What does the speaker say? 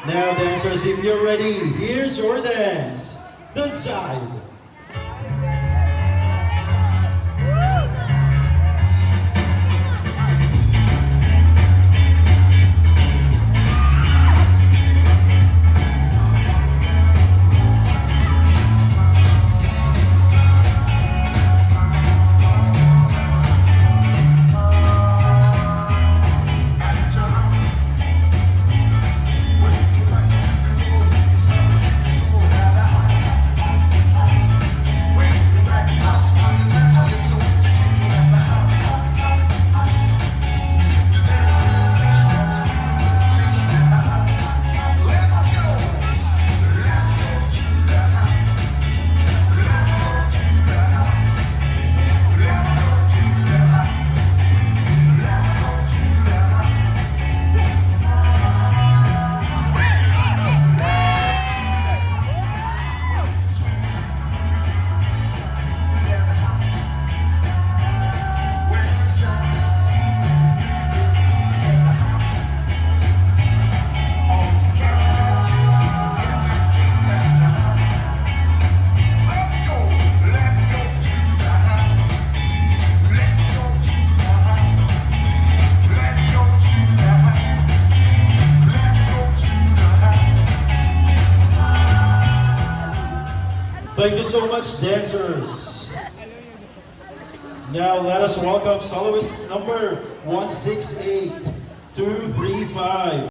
Now dancers, if you're ready, here's your dance. The jive. Thank you so much, dancers. Now let us welcome soloist number 168235.